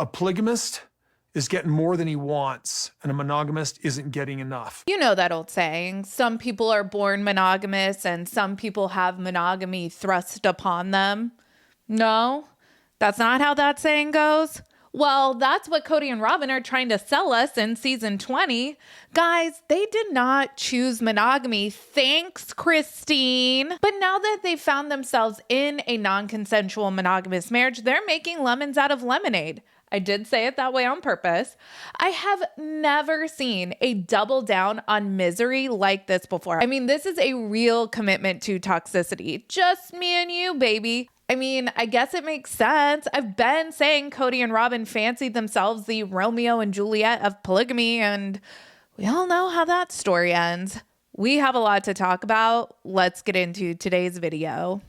A polygamist is getting more than he wants, and a monogamist isn't getting enough. You know that old saying, some people are born monogamous and some people have monogamy thrust upon them. No, that's not how that saying goes. Well, that's what Kody and Robyn are trying to sell us in season 20. Guys, they did not choose monogamy. Thanks, Christine. But now that they've found themselves in a non-consensual monogamous marriage, they're making lemons out of lemonade. I did say it that way on purpose. I have never seen a double down on misery like this before. I mean, this is a real commitment to toxicity. Just me and you, baby. I mean, I guess it makes sense. I've been saying Kody and Robyn fancied themselves the Romeo and Juliet of polygamy, and we all know how that story ends. We have a lot to talk about. Let's get into today's video.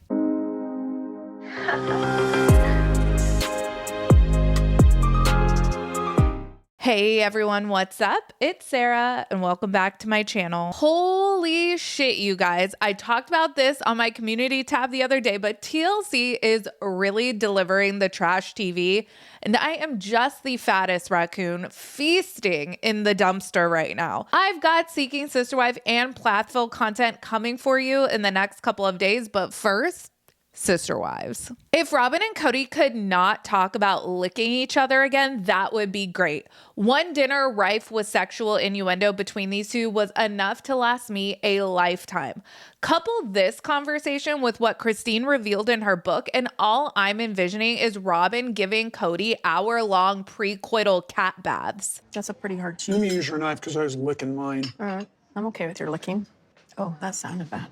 Hey everyone, what's up? It's Sarah and welcome back to my channel. Holy shit, you guys. I talked about this on my community tab the other day, but TLC is really delivering the trash TV and I am just the fattest raccoon feasting in the dumpster right now. I've got Seeking Sister Wife and Plathville content coming for you in the next couple of days, but first, Sister Wives. If Robyn and Kody could not talk about licking each other again, that would be great. One dinner rife with sexual innuendo between these two was enough to last me a lifetime. Couple this conversation with what Christine revealed in her book, and all I'm envisioning is Robyn giving Kody hour-long pre-coital cat baths. That's a pretty hard cheat. Let me use your knife because I was licking mine. All right. I'm okay with your licking. Oh, that sounded bad.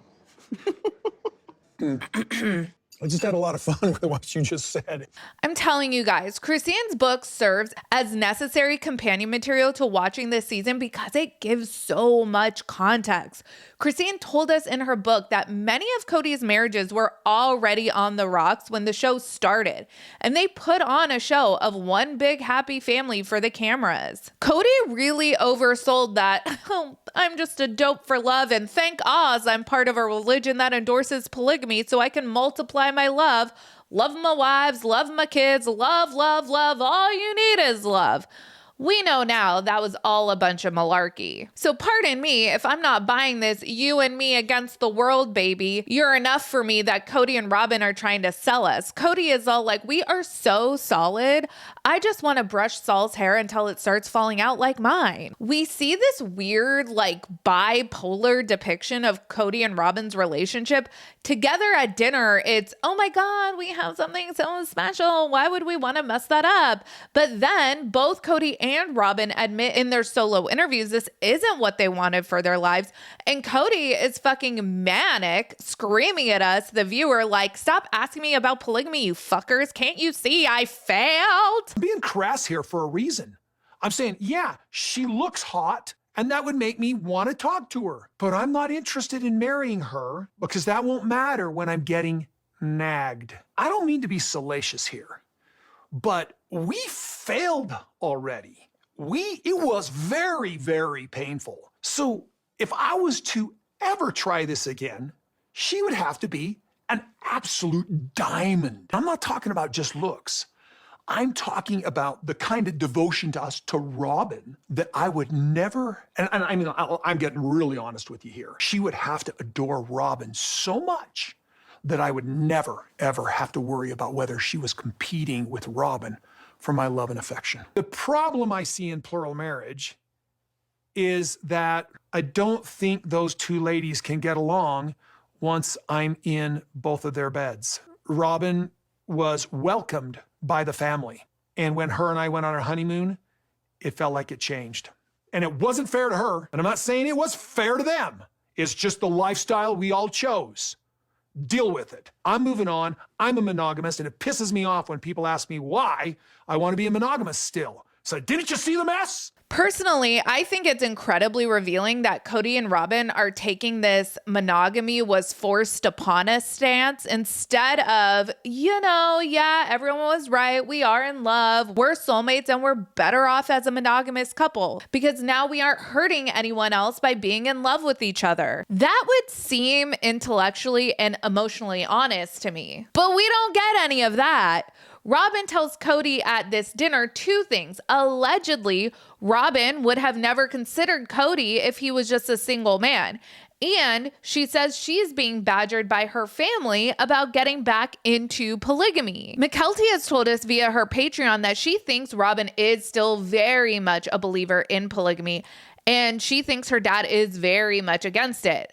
I just had a lot of fun with what you just said. I'm telling you guys, Christine's book serves as necessary companion material to watching this season because it gives so much context. Christine told us in her book that many of Kody's marriages were already on the rocks when the show started, and they put on a show of one big happy family for the cameras. Kody really oversold that, oh, I'm just a dope for love, and thank Oz I'm part of a religion that endorses polygamy so I can multiply my love my wives, love my kids, love, all you need is love. We know now that was all a bunch of malarkey. So pardon me if I'm not buying this you and me against the world, baby. You're enough for me that Kody and Robyn are trying to sell us. Kody is all like, we are so solid. I just want to brush Saul's hair until it starts falling out like mine. We see this weird, like, bipolar depiction of Kody and Robyn's relationship. Together at dinner, it's, oh my God, we have something so special. Why would we want to mess that up? But then both Kody and Robyn admit in their solo interviews this isn't what they wanted for their lives. And Kody is fucking manic, screaming at us, the viewer, like, stop asking me about polygamy, you fuckers. Can't you see I failed? I'm being crass here for a reason. I'm saying, yeah, she looks hot, and that would make me want to talk to her. But I'm not interested in marrying her because that won't matter when I'm getting nagged. I don't mean to be salacious here, but we failed already. It was very, very painful. So if I was to ever try this again, she would have to be an absolute diamond. I'm not talking about just looks. I'm talking about the kind of devotion to us, to Robyn, that I would never, and I mean, I'm getting really honest with you here. She would have to adore Robyn so much that I would never, ever have to worry about whether she was competing with Robyn for my love and affection. The problem I see in plural marriage is that I don't think those two ladies can get along once I'm in both of their beds. Robyn was welcomed by the family. And when her and I went on our honeymoon, it felt like it changed. And it wasn't fair to her. And I'm not saying it was fair to them. It's just the lifestyle we all chose. Deal with it. I'm moving on. I'm a monogamist, and it pisses me off when people ask me why I want to be a monogamist still. So didn't you see the mess? Personally, I think it's incredibly revealing that Kody and Robyn are taking this monogamy was forced upon us stance instead of, yeah, everyone was right. We are in love. We're soulmates and we're better off as a monogamous couple because now we aren't hurting anyone else by being in love with each other. That would seem intellectually and emotionally honest to me, but we don't get any of that. Robyn tells Kody at this dinner two things. Allegedly, Robyn would have never considered Kody if he was just a single man. And she says she's being badgered by her family about getting back into polygamy. Mykelti has told us via her Patreon that she thinks Robyn is still very much a believer in polygamy, and she thinks her dad is very much against it.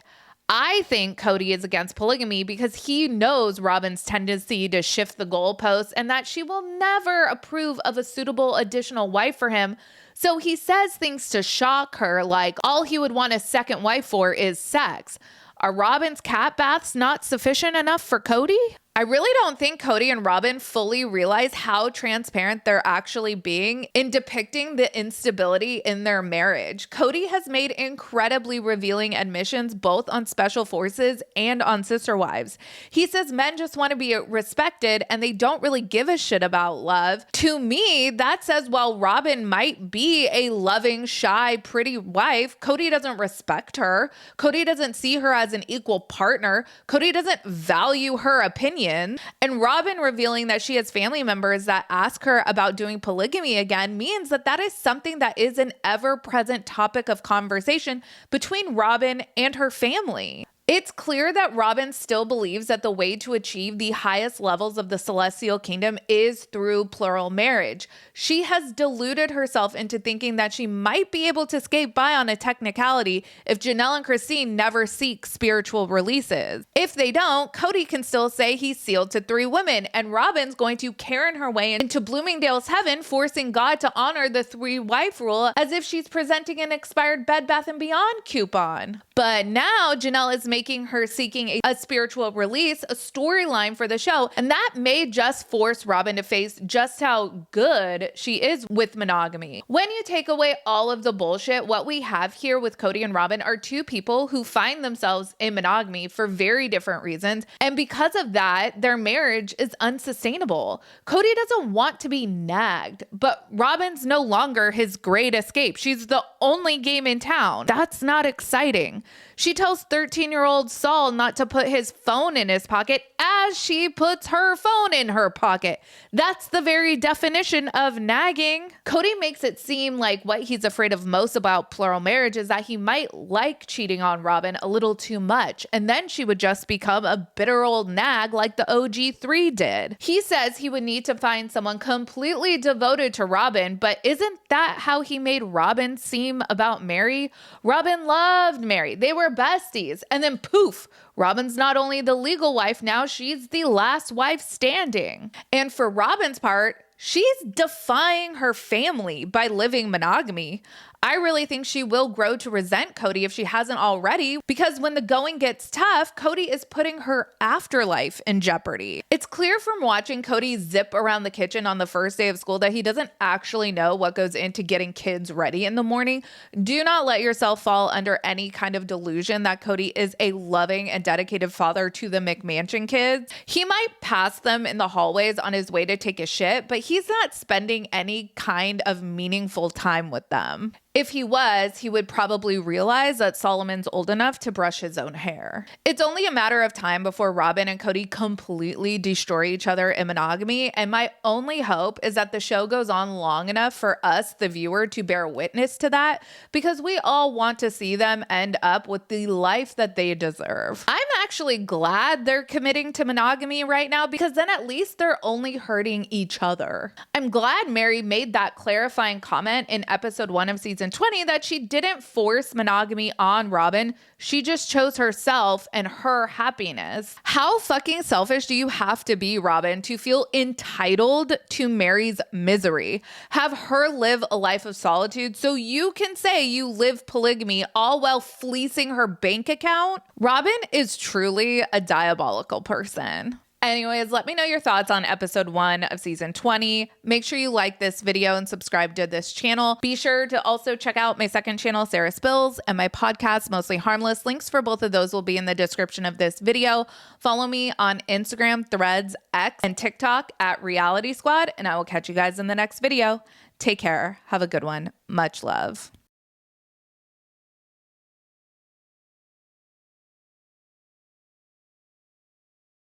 I think Kody is against polygamy because he knows Robyn's tendency to shift the goalposts and that she will never approve of a suitable additional wife for him. So he says things to shock her, like all he would want a second wife for is sex. Are Robyn's cat baths not sufficient enough for Kody? I really don't think Kody and Robyn fully realize how transparent they're actually being in depicting the instability in their marriage. Kody has made incredibly revealing admissions both on Special Forces and on Sister Wives. He says men just want to be respected and they don't really give a shit about love. To me, that says while Robyn might be a loving, shy, pretty wife, Kody doesn't respect her. Kody doesn't see her as an equal partner. Kody doesn't value her opinion. And Robyn revealing that she has family members that ask her about doing polygamy again means that that is something that is an ever-present topic of conversation between Robyn and her family. It's clear that Robyn still believes that the way to achieve the highest levels of the celestial kingdom is through plural marriage. She has deluded herself into thinking that she might be able to skate by on a technicality if Janelle and Christine never seek spiritual releases. If they don't, Kody can still say he's sealed to 3 women, and Robyn's going to Karen her way into Bloomingdale's heaven, forcing God to honor the 3-wife rule as if she's presenting an expired Bed Bath & Beyond coupon. But now Janelle is making her seeking a spiritual release a storyline for the show, and that may just force Robyn to face just how good she is with monogamy. When you take away all of the bullshit, what we have here with Kody and Robyn are 2 people who find themselves in monogamy for very different reasons, and because of that, their marriage is unsustainable. Kody doesn't want to be nagged, but Robyn's no longer his great escape. She's the only game in town. That's not exciting. She tells 13-year-old Saul not to put his phone in his pocket as she puts her phone in her pocket. That's the very definition of nagging. Kody makes it seem like what he's afraid of most about plural marriage is that he might like cheating on Robyn a little too much, and then she would just become a bitter old nag like the OG3 did. He says he would need to find someone completely devoted to Robyn, but isn't that how he made Robyn seem about Mary? Robyn loved Mary. They were besties. And then poof, Robyn's not only the legal wife now, she's the last wife standing. And for Robyn's part, she's defying her family by living monogamy. I really think she will grow to resent Kody if she hasn't already, because when the going gets tough, Kody is putting her afterlife in jeopardy. It's clear from watching Kody zip around the kitchen on the first day of school that he doesn't actually know what goes into getting kids ready in the morning. Do not let yourself fall under any kind of delusion that Kody is a loving and dedicated father to the McMansion kids. He might pass them in the hallways on his way to take a shit, but he's not spending any kind of meaningful time with them. If he was, he would probably realize that Solomon's old enough to brush his own hair. It's only a matter of time before Robyn and Kody completely destroy each other in monogamy, and my only hope is that the show goes on long enough for us, the viewer, to bear witness to that, because we all want to see them end up with the life that they deserve. I'm actually glad they're committing to monogamy right now, because then at least they're only hurting each other. I'm glad Mary made that clarifying comment in episode 1 of season 20 that she didn't force monogamy on Robyn. She just chose herself and her happiness. How fucking selfish do you have to be, Robyn, to feel entitled to Mary's misery? Have her live a life of solitude so you can say you live polygamy all while fleecing her bank account? Robyn is truly a diabolical person. Anyways, let me know your thoughts on episode 1 of season 20. Make sure you like this video and subscribe to this channel. Be sure to also check out my second channel, Sarah Spills, and my podcast, Mostly Harmless. Links for both of those will be in the description of this video. Follow me on Instagram, Threads, X, and TikTok at Reality Squad, and I will catch you guys in the next video. Take care. Have a good one. Much love.